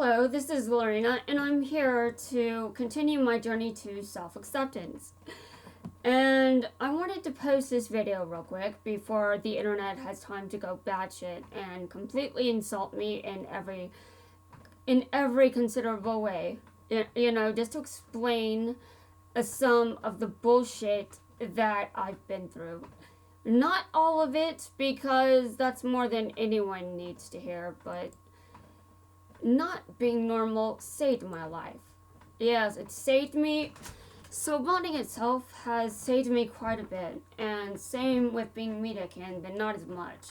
Hello, this is Lorena, and I'm here to continue my journey to self-acceptance. And I wanted to post this video real quick before the internet has time to go batshit and completely insult me in every considerable way. Just to explain some of the bullshit that I've been through. Not all of it, because that's more than anyone needs to hear, but not being normal saved my life. Yes, it saved me. Soulbonding itself has saved me quite a bit, and same with being medican, but not as much.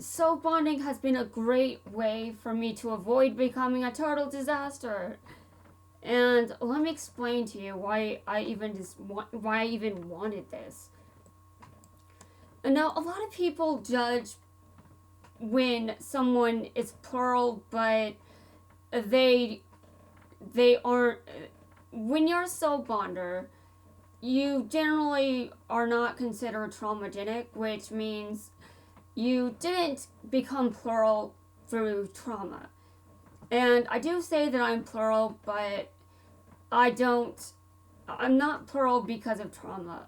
Soulbonding has been a great way for me to avoid becoming a total disaster. And let me explain to you why I even wanted this. Now, a lot of people judge when someone is plural, but they aren't. When you're a soulbonder, you generally are not considered traumagenic, which means you didn't become plural through trauma. And I do say that I'm plural, but I'm not plural because of trauma.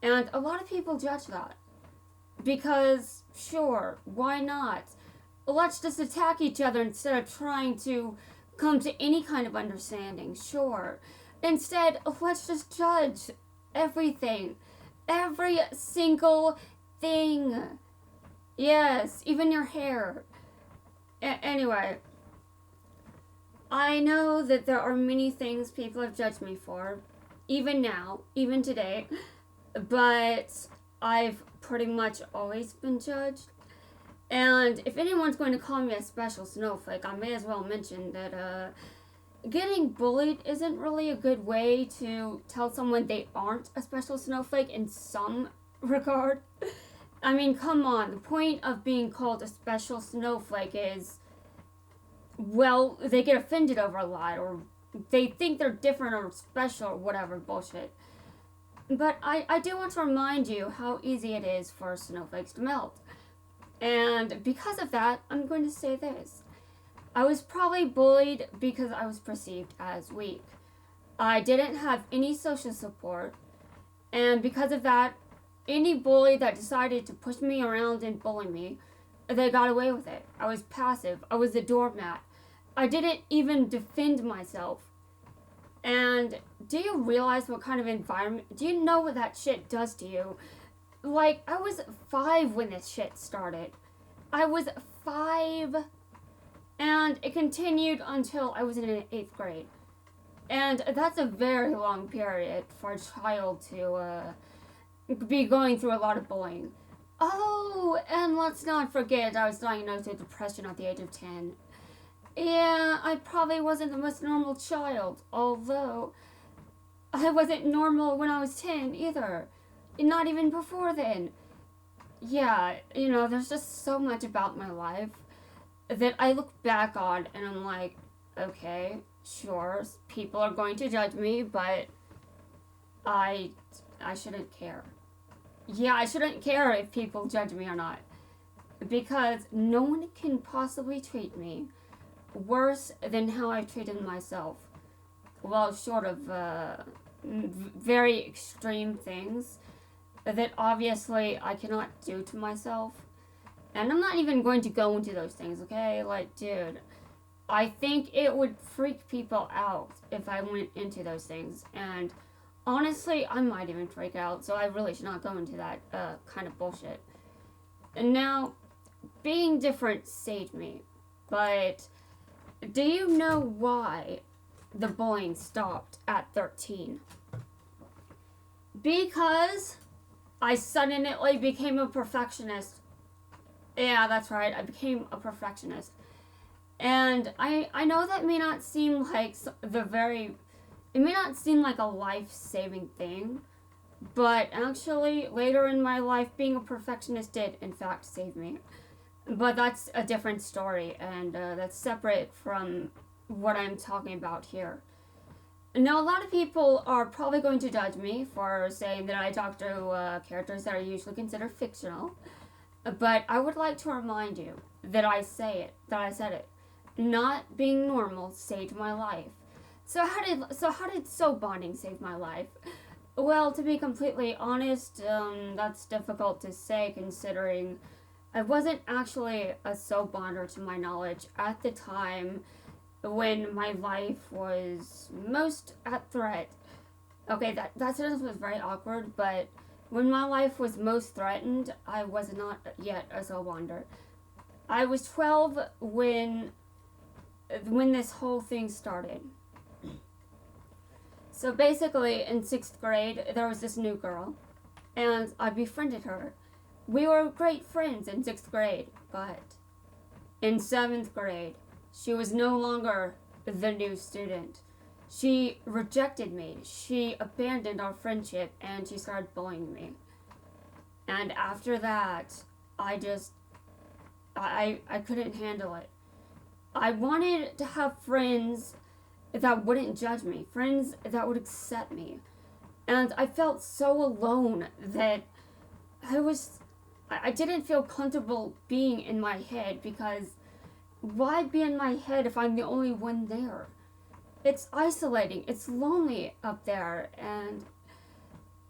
And a lot of people judge that. Because, sure, why not? Let's just attack each other instead of trying to come to any kind of understanding, sure. Instead, let's just judge everything. Every single thing. Yes, even your hair. Anyway, I know that there are many things people have judged me for, even now, even today, but I've pretty much always been judged. And if anyone's going to call me a special snowflake, I may as well mention that getting bullied isn't really a good way to tell someone they aren't a special snowflake in some regard. I mean, come on, the point of being called a special snowflake is, well, they get offended over a lot, or they think they're different or special or whatever bullshit. But I do want to remind you how easy it is for snowflakes to melt. And because of that, I'm going to say this. I was probably bullied because I was perceived as weak. I didn't have any social support. And because of that, any bully that decided to push me around and bully me, they got away with it. I was passive. I was the doormat. I didn't even defend myself. And do you realize what kind of environment? Do you know what that shit does to you? Like, I was 5 when this shit started. I was 5. And it continued until I was in 8th grade. And that's a very long period for a child to be going through a lot of bullying. Oh, and let's not forget I was diagnosed with depression at the age of 10. Yeah, I probably wasn't the most normal child, although I wasn't normal when I was 10 either. Not even before then. Yeah, there's just so much about my life that I look back on and I'm like, okay, sure, people are going to judge me, but I shouldn't care. Yeah, I shouldn't care if people judge me or not. Because no one can possibly treat me worse than how I've treated myself. Well, short of very extreme things that obviously I cannot do to myself. And I'm not even going to go into those things, okay? Like, dude, I think it would freak people out if I went into those things. And honestly, I might even freak out, so I really should not go into that kind of bullshit. And now, being different saved me. But do you know why the bullying stopped at 13? Because I suddenly became a perfectionist. Yeah, that's right, I became a perfectionist. And I know that may not seem like it may not seem like a life-saving thing, but actually, later in my life, being a perfectionist did, in fact, save me. But that's a different story, and that's separate from what I'm talking about here. Now, a lot of people are probably going to judge me for saying that I talk to characters that are usually considered fictional. But I would like to remind you that I said it. not being normal saved my life. So how did soul bonding save my life? Well, to be completely honest, that's difficult to say considering I wasn't actually a soul bonder to my knowledge at the time when my life was most at threat. Okay, that sentence was very awkward, but when my life was most threatened, I was not yet a soul bonder. I was 12 when this whole thing started. So basically, in 6th grade, there was this new girl, and I befriended her. We were great friends in 6th grade, but in 7th grade, she was no longer the new student. She rejected me. She abandoned our friendship, and she started bullying me. And after that, I couldn't handle it. I wanted to have friends that wouldn't judge me, friends that would accept me. And I felt so alone that I didn't feel comfortable being in my head because why be in my head if I'm the only one there? It's isolating, it's lonely up there, and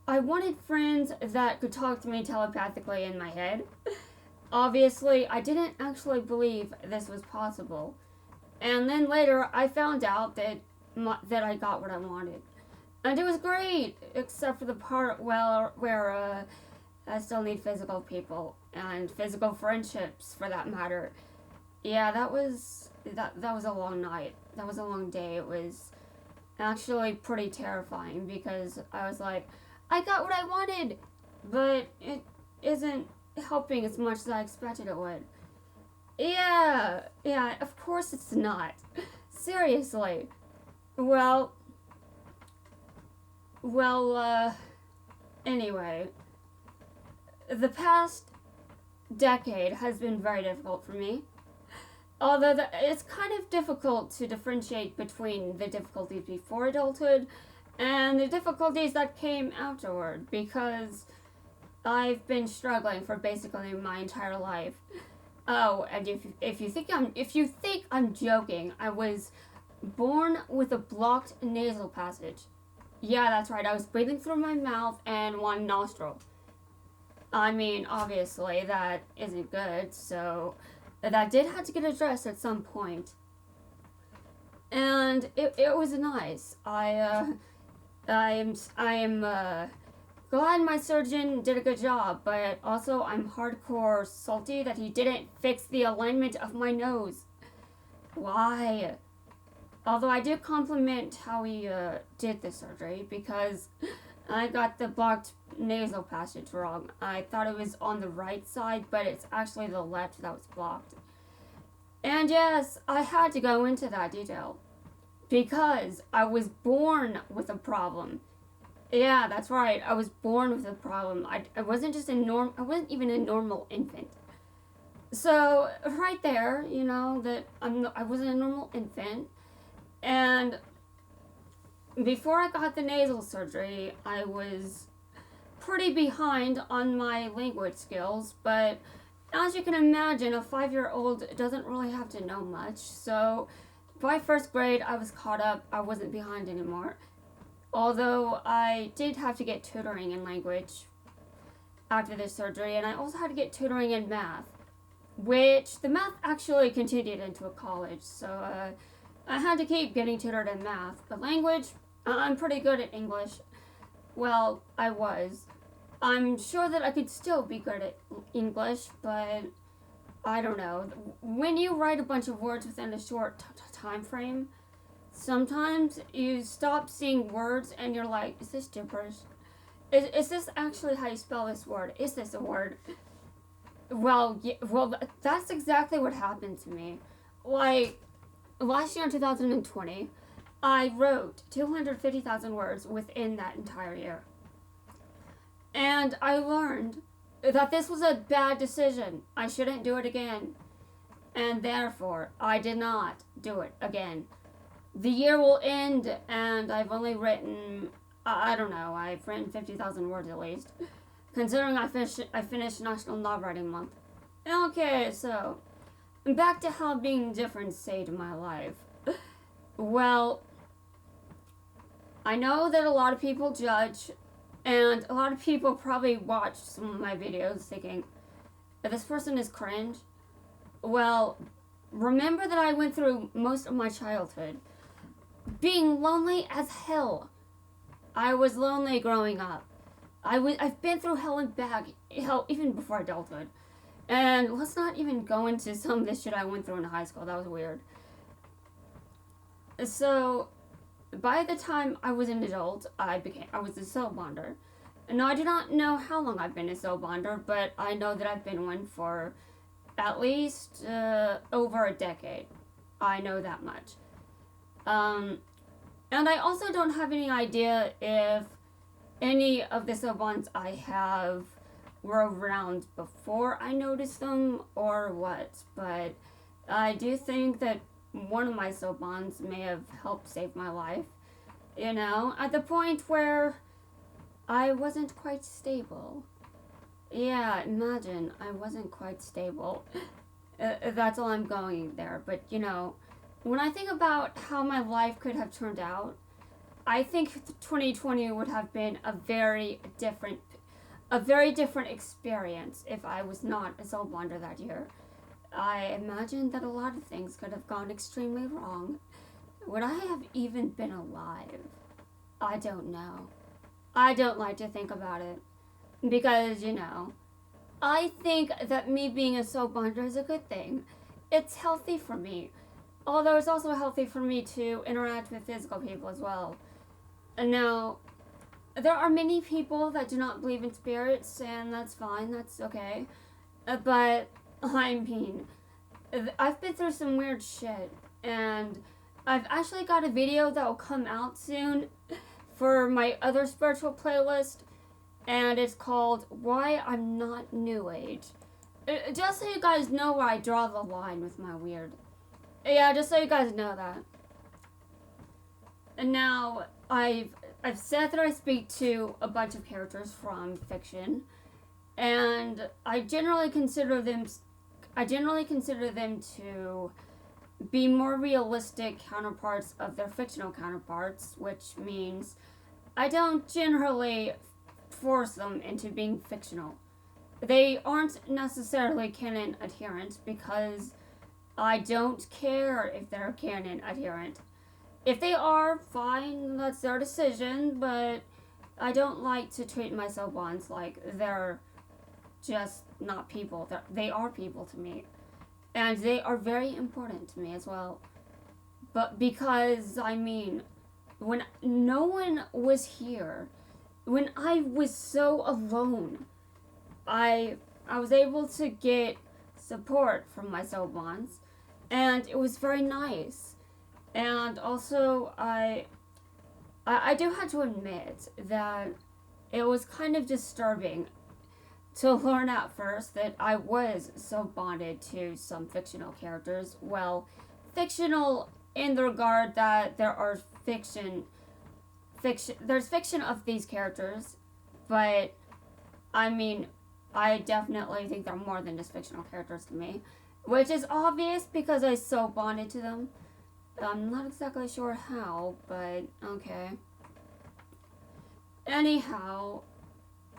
I wanted friends that could talk to me telepathically in my head. Obviously, I didn't actually believe this was possible. And then later, I found out that I got what I wanted. And it was great, except for the part where I still need physical people and physical friendships, for that matter. Yeah, that was a long night. That was a long day. It was actually pretty terrifying because I was like, I got what I wanted, but it isn't helping as much as I expected it would. Yeah, of course it's not. Seriously. Well, anyway, the past decade has been very difficult for me. Although it's kind of difficult to differentiate between the difficulties before adulthood and the difficulties that came afterward, because I've been struggling for basically my entire life. Oh, and if you think I'm joking, I was born with a blocked nasal passage. Yeah, that's right. I was breathing through my mouth and one nostril. I mean, obviously that isn't good, so that did have to get addressed at some point. And it was nice. I am glad my surgeon did a good job, but also I'm hardcore salty that he didn't fix the alignment of my nose. Why? Although I did compliment how he did the surgery, because I got the blocked nasal passage wrong. I thought it was on the right side, but it's actually the left that was blocked. And yes, I had to go into that detail, because I was born with a problem. Yeah, that's right. I was born with a problem. I wasn't just I wasn't even a normal infant. So right there, you know that I wasn't a normal infant, and before I got the nasal surgery, I was pretty behind on my language skills. But as you can imagine, a 5-year-old doesn't really have to know much. So by 1st grade, I was caught up. I wasn't behind anymore. Although I did have to get tutoring in language after the surgery, and I also had to get tutoring in math, which the math actually continued into a college, so I had to keep getting tutored in math. But language, I'm pretty good at English. Well, I was. I'm sure that I could still be good at English, but I don't know. When you write a bunch of words within a short time frame, sometimes you stop seeing words and you're like, is this gibberish? Is this actually how you spell this word? Is this a word? Well, that's exactly what happened to me. Like, last year in 2020, I wrote 250,000 words within that entire year. And I learned that this was a bad decision. I shouldn't do it again. And therefore, I did not do it again. The year will end, and I've only written, I don't know, I've written 50,000 words at least, considering I finished National Novel Writing Month. Okay, so, back to how being different saved my life. Well, I know that a lot of people judge, and a lot of people probably watch some of my videos thinking, this person is cringe. Well, remember that I went through most of my childhood being lonely as hell. I was lonely growing up. I've been through hell and back, hell, even before adulthood. And let's not even go into some of the shit I went through in high school. That was weird. So, by the time I was an adult, I was a soulbonder. Now, I do not know how long I've been a soulbonder, but I know that I've been one for at least over a decade. I know that much. And I also don't have any idea if any of the soulbonds I have were around before I noticed them or what, but I do think that one of my soulbonds may have helped save my life, you know, at the point where I wasn't quite stable. Yeah, imagine, I wasn't quite stable. That's all I'm going there, but you know, when I think about how my life could have turned out, I think 2020 would have been a very different experience if I was not a soulbonder that year. I imagine that a lot of things could have gone extremely wrong. Would I have even been alive? I don't know. I don't like to think about it. Because, you know, I think that me being a soulbonder is a good thing. It's healthy for me. Although it's also healthy for me to interact with physical people as well. And now, there are many people that do not believe in spirits, and that's fine, that's okay. But, I mean, I've been through some weird shit, and I've actually got a video that will come out soon for my other spiritual playlist, and it's called Why I'm Not New Age. Just so you guys know where I draw the line with my weird. Yeah, just so you guys know that. And now, I've said that I speak to a bunch of characters from fiction, and I generally consider them to be more realistic counterparts of their fictional counterparts, which means I don't generally force them into being fictional. They aren't necessarily canon adherent because I don't care if they're canon adherent. If they are, fine, that's their decision, but I don't like to treat my soulbonds like they're just not people. They are people to me. And they are very important to me as well. But because, I mean, when no one was here, when I was so alone, I was able to get support from my soulbonds, and it was very nice. And also, I do have to admit that it was kind of disturbing to learn at first that I was so bonded to some fictional characters. Well, fictional in the regard that there's fiction of these characters, but I mean, I definitely think they're more than just fictional characters to me, which is obvious because I so bonded to them. I'm not exactly sure how, but okay. Anyhow,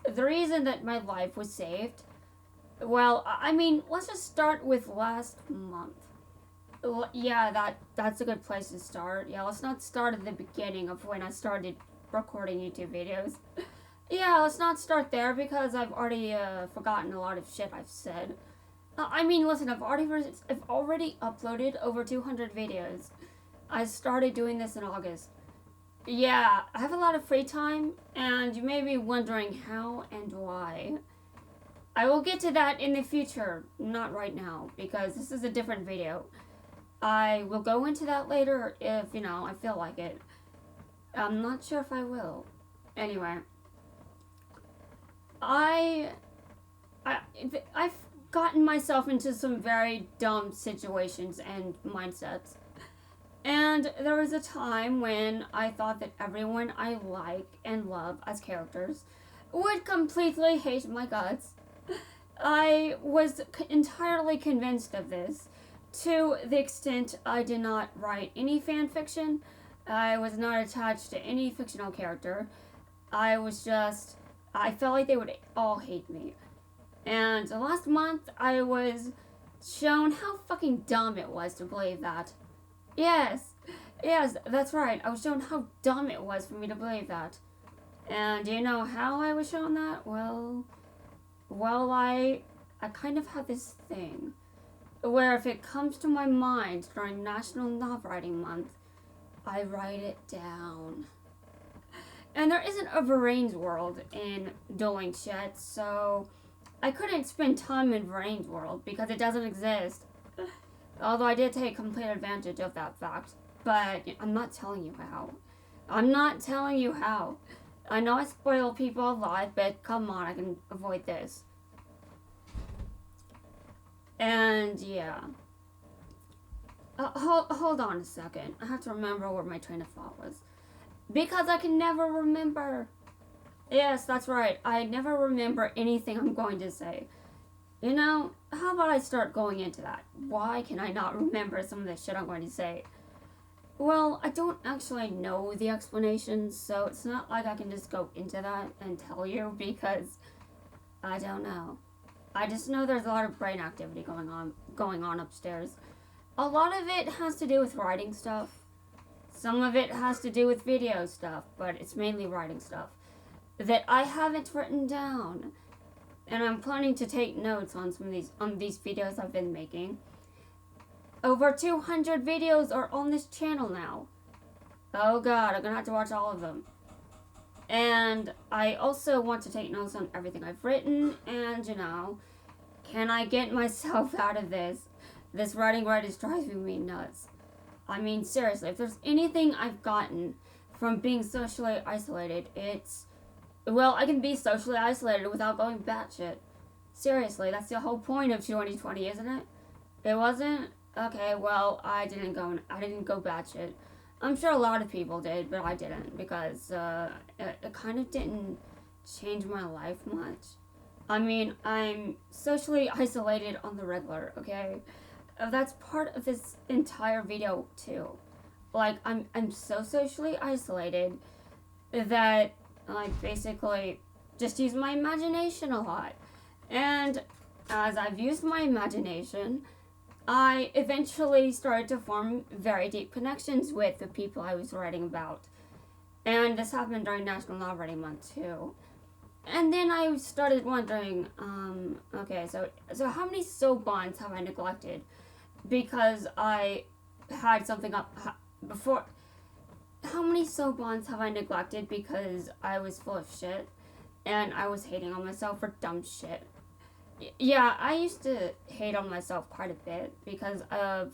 the reason that my life was saved, well, I mean, let's just start with last month. Yeah, that's a good place to start. Yeah, let's not start at the beginning of when I started recording YouTube videos. Yeah, let's not start there because I've already forgotten a lot of shit I've said. I mean, listen, I've already uploaded over 200 videos. I started doing this in August. Yeah, I have a lot of free time, and you may be wondering how and why. I will get to that in the future, not right now, because this is a different video. I will go into that later if, you know, I feel like it. I'm not sure if I will. Anyway. I've gotten myself into some very dumb situations and mindsets. And there was a time when I thought that everyone I like and love as characters would completely hate my guts. I was entirely convinced of this. to the extent I did not write any fan fiction. I was not attached to any fictional character. I felt like they would all hate me. And last month, I was shown how fucking dumb it was to believe that. Yes, that's right. I was shown how dumb it was for me to believe that. And do you know how I was shown that? Well, I kind of have this thing where if it comes to my mind during National Novel Writing Month, I write it down. And there isn't a Varaine's world in Dueling Shit, so I couldn't spend time in Varaine's world because it doesn't exist. Although I did take complete advantage of that fact. But I'm not telling you how. I'm not telling you how. I know I spoil people a lot, but come on, I can avoid this. And yeah. Hold on a second. I have to remember where my train of thought was. Because I can never remember. Yes, that's right. I never remember anything I'm going to say. You know, how about I start going into that? Why can I not remember some of the shit I'm going to say? Well, I don't actually know the explanation, so it's not like I can just go into that and tell you because I don't know. I just know there's a lot of brain activity going on upstairs. A lot of it has to do with writing stuff. Some of it has to do with video stuff, but it's mainly writing stuff that I haven't written down. And I'm planning to take notes on some of these videos I've been making. Over 200 videos are on this channel now. Oh god, I'm gonna have to watch all of them. And I also want to take notes on everything I've written, and you know, can I get myself out of this? This writing rut is driving me nuts. I mean, seriously, if there's anything I've gotten from being socially isolated, well, I can be socially isolated without going batshit. Seriously, that's the whole point of 2020, isn't it? It wasn't? Okay, well, I didn't go batshit. I'm sure a lot of people did, but I didn't because it kind of didn't change my life much. I mean, I'm socially isolated on the regular, okay? That's part of this entire video too. Like, I'm so socially isolated that I basically just use my imagination a lot. And as I've used my imagination, I eventually started to form very deep connections with the people I was writing about. And this happened during National Novel Writing Month too. And then I started wondering, okay, so how many soulbonds have I neglected? Because I had something up before. How many soulbonds have I neglected because I was full of shit and I was hating on myself for dumb shit? Yeah, I used to hate on myself quite a bit because of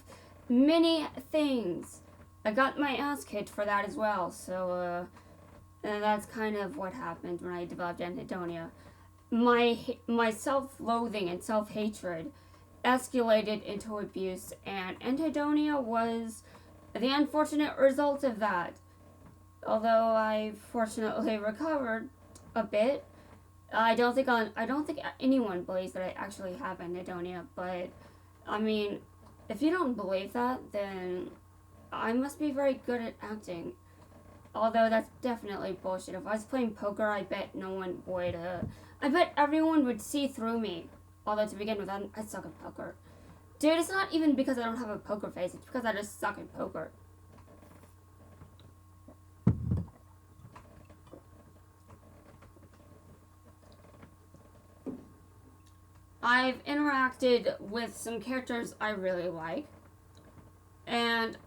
many things. I got my ass kicked for that as well, so and that's kind of what happened when I developed anhedonia. My self-loathing and self-hatred escalated into abuse, and anhedonia was the unfortunate result of that. Although I fortunately recovered a bit, I don't think anyone believes that I actually have anhedonia. But I mean, if you don't believe that, then I must be very good at acting. Although that's definitely bullshit. If I was playing poker, I bet no one would. I bet everyone would see through me. Although to begin with, I suck at poker. Dude, it's not even because I don't have a poker face. It's because I just suck at poker. I've interacted with some characters I really like. And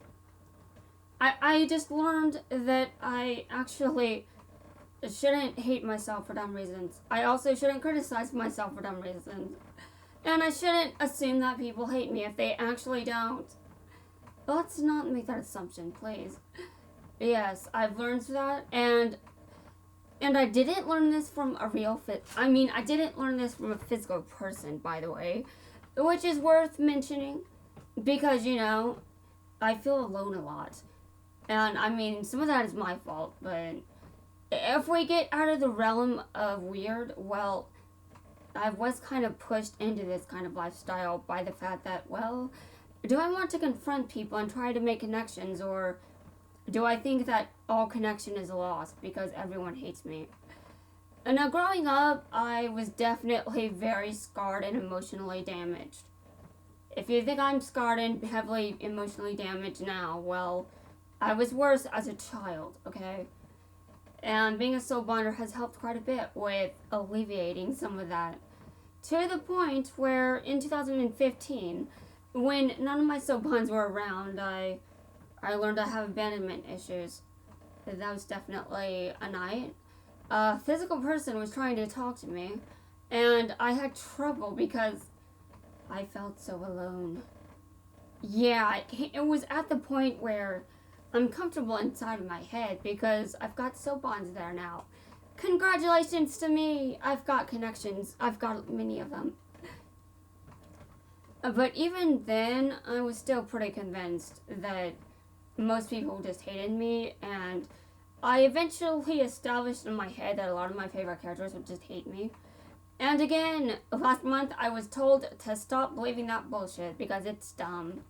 I just learned that I actually shouldn't hate myself for dumb reasons. I also shouldn't criticize myself for dumb reasons. And I shouldn't assume that people hate me if they actually don't. Let's not make that assumption, please. Yes, I've learned that, and I didn't learn this from a I didn't learn this from a physical person, by the way, which is worth mentioning, because, you know, I feel alone a lot. And, I mean, some of that is my fault, but if we get out of the realm of weird, well, I was kind of pushed into this kind of lifestyle by the fact that, well, Do I want to confront people and try to make connections, or do I think that all connection is lost because everyone hates me? And now, growing up, I was definitely very scarred and emotionally damaged. If you think I'm scarred and heavily emotionally damaged now, well, I was worse as a child, okay? And being a soulbonder has helped quite a bit with alleviating some of that. To the point where in 2015, when none of my soulbonds were around, I learned I have abandonment issues. That was definitely a night. A physical person was trying to talk to me, and I had trouble because I felt so alone. Yeah, it was at the point where I'm comfortable inside of my head because I've got soulbonds there now. Congratulations to me! I've got connections. I've got many of them. But even then, I was still pretty convinced that most people just hated me, and I eventually established in my head that a lot of my favorite characters would just hate me. And again, last month I was told to stop believing that bullshit because it's dumb.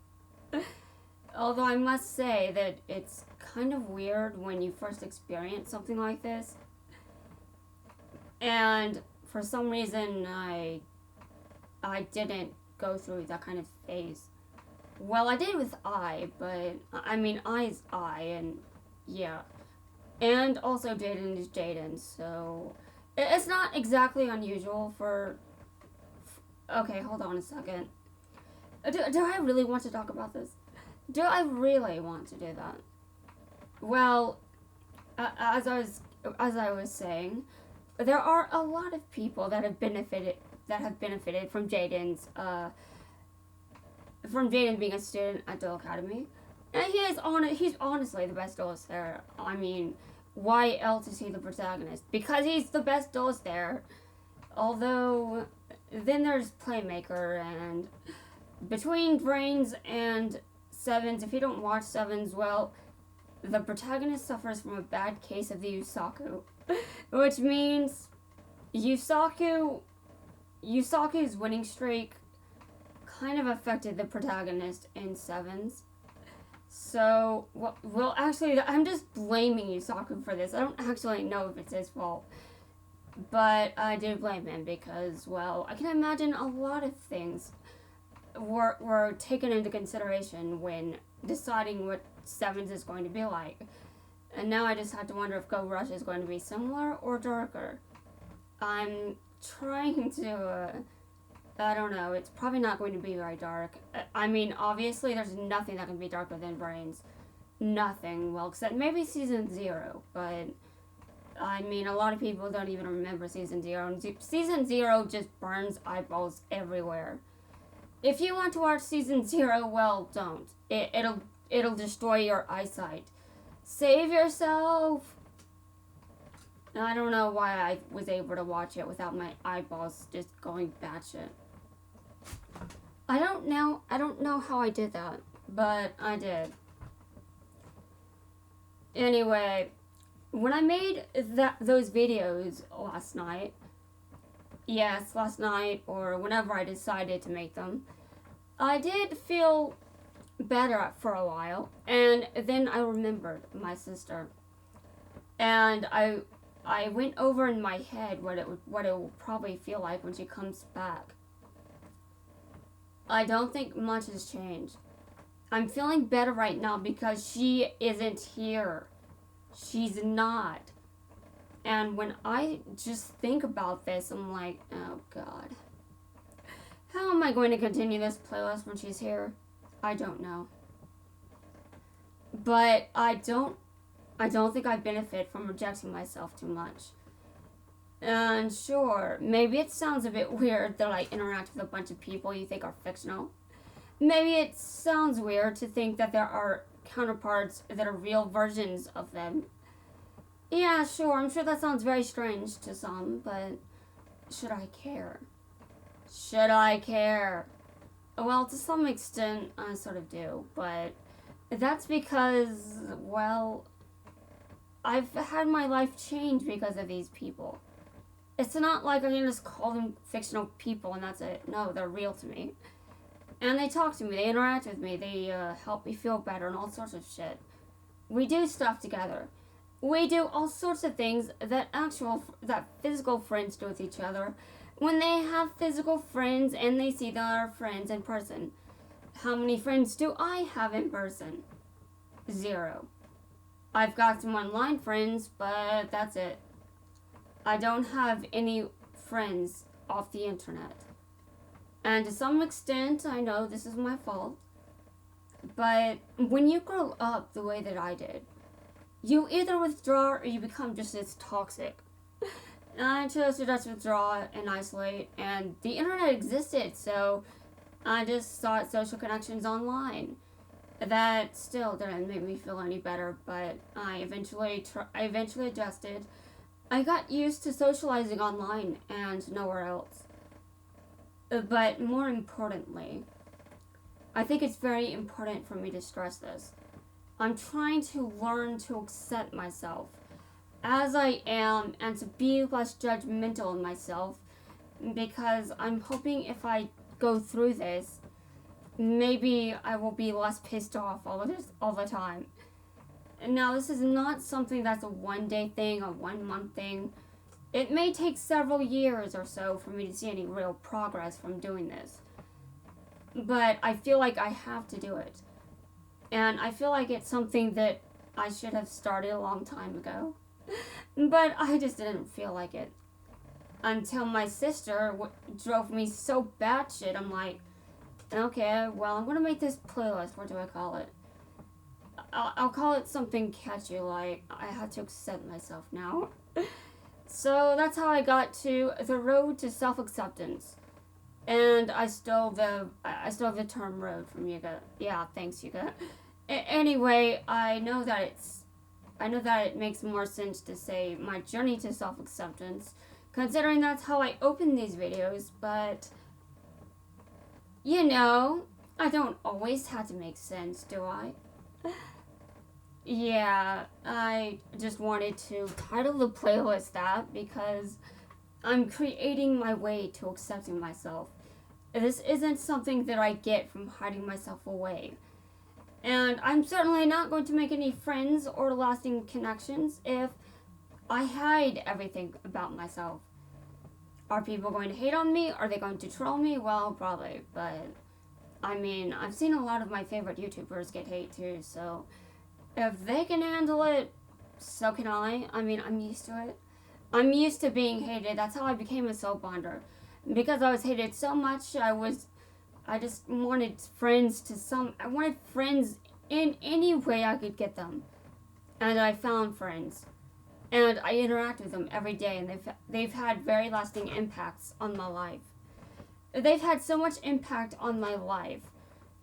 Although I must say that it's kind of weird when you first experience something like this. And for some reason I didn't go through that kind of phase. Well, I did with but I mean I's and yeah. And also Jaden is Jaden, so it's not exactly unusual for... Okay, hold on a second. Do I really want to talk about this? Do I really want to do that? Well, as I was saying, there are a lot of people that have benefited from Jaden's being a student at Dual Academy. And he's honestly the best duelist there. I mean, why else is he the protagonist? Because he's the best duelist there. Although, then there's Playmaker, and between Brains and Sevens, if you don't watch Sevens, well, the protagonist suffers from a bad case of the Yusaku. Which means Yusaku's winning streak kind of affected the protagonist in Sevens. So, well, actually, I'm just blaming Yusaku for this. I don't actually know if it's his fault. But I do blame him because, well, I can imagine a lot of things were taken into consideration when deciding what Sevens is going to be like. And now I just have to wonder if Go Rush is going to be similar or darker. I'm trying to... I don't know, it's probably not going to be very dark. I mean, obviously, there's nothing that can be darker than Brains. Nothing. Well, except maybe Season 0, but... I mean, a lot of people don't even remember Season 0, and Season 0 just burns eyeballs everywhere. If you want to watch Season 0, well, don't. It'll destroy your eyesight. Save yourself! I don't know why I was able to watch it without my eyeballs just going batshit. I don't know how I did that, but I did. Anyway, when I made those videos last night, or whenever I decided to make them, I did feel better for a while, and then I remembered my sister, and I went over in my head what it will probably feel like when she comes back. I don't think much has changed. I'm feeling better right now because she isn't here. She's not. And when I just think about this, I'm like, oh God. How am I going to continue this playlist when she's here? I don't know. But I don't think I benefit from rejecting myself too much. And sure, maybe it sounds a bit weird that I interact with a bunch of people you think are fictional. Maybe it sounds weird to think that there are counterparts that are real versions of them. Yeah, sure, I'm sure that sounds very strange to some, but should I care? Should I care? Well, to some extent, I sort of do, but that's because, well, I've had my life change because of these people. It's not like I can just call them fictional people and that's it. No, they're real to me. And they talk to me, they interact with me, they help me feel better and all sorts of shit. We do stuff together. We do all sorts of things that physical friends do with each other when they have physical friends and they see their friends in person. How many friends do I have in person? 0. I've got some online friends, but that's it. I don't have any friends off the internet. And to some extent, I know this is my fault, but when you grow up the way that I did, you either withdraw or you become just as toxic. And I chose to just withdraw and isolate, and the internet existed, so I just sought social connections online. That still didn't make me feel any better, but I eventually adjusted. I got used to socializing online and nowhere else. But more importantly, I think it's very important for me to stress this. I'm trying to learn to accept myself as I am and to be less judgmental of myself, because I'm hoping if I go through this, maybe I will be less pissed off all the time. Now, this is not something that's a one-day thing, a one-month thing. It may take several years or so for me to see any real progress from doing this. But I feel like I have to do it. And I feel like it's something that I should have started a long time ago. But I just didn't feel like it. Until my sister drove me so batshit, I'm like, okay, well, I'm going to make this playlist. What do I call it? I'll call it something catchy, like, I have to accept myself now. So that's how I got to the road to self-acceptance. And I stole the term road from Yuga. Yeah, thanks, Yuga. Anyway, I know that it makes more sense to say my journey to self-acceptance, considering that's how I open these videos, but you know, I don't always have to make sense, do I? Yeah, I just wanted to title the playlist that because I'm creating my way to accepting myself. This isn't something that I get from hiding myself away. And I'm certainly not going to make any friends or lasting connections if I hide everything about myself. Are people going to hate on me? Are they going to troll me? Well, probably, but I mean, I've seen a lot of my favorite YouTubers get hate too, so if they can handle it, so can I. I mean, I'm used to it. I'm used to being hated. That's how I became a soulbonder. Because I was hated so much, I just wanted friends I wanted friends in any way I could get them. And I found friends. And I interact with them every day, and they've had very lasting impacts on my life. They've had so much impact on my life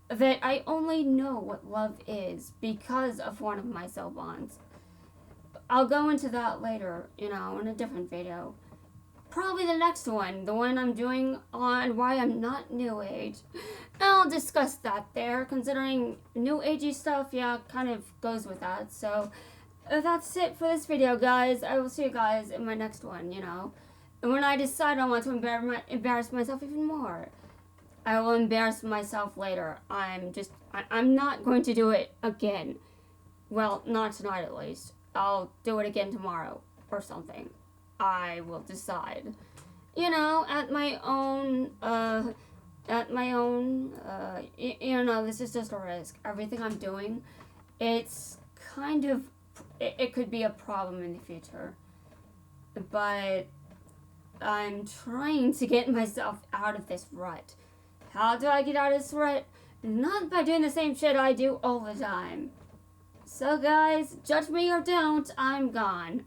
that I only know what love is because of one of my soulbonds. I'll go into that later, in a different video. Probably the next one, the one I'm doing on why I'm not New Age. I'll discuss that there, considering New Agey stuff, yeah, kind of goes with that. So, that's it for this video, guys. I will see you guys in my next one, And when I decide I want to embarrass myself even more, I will embarrass myself later. I'm not going to do it again. Well, not tonight at least. I'll do it again tomorrow or something. I will decide. At my own, this is just a risk. Everything I'm doing, it's kind of, it could be a problem in the future. But I'm trying to get myself out of this rut. How do I get out of this rut? Not by doing the same shit I do all the time. So guys, judge me or don't, I'm gone.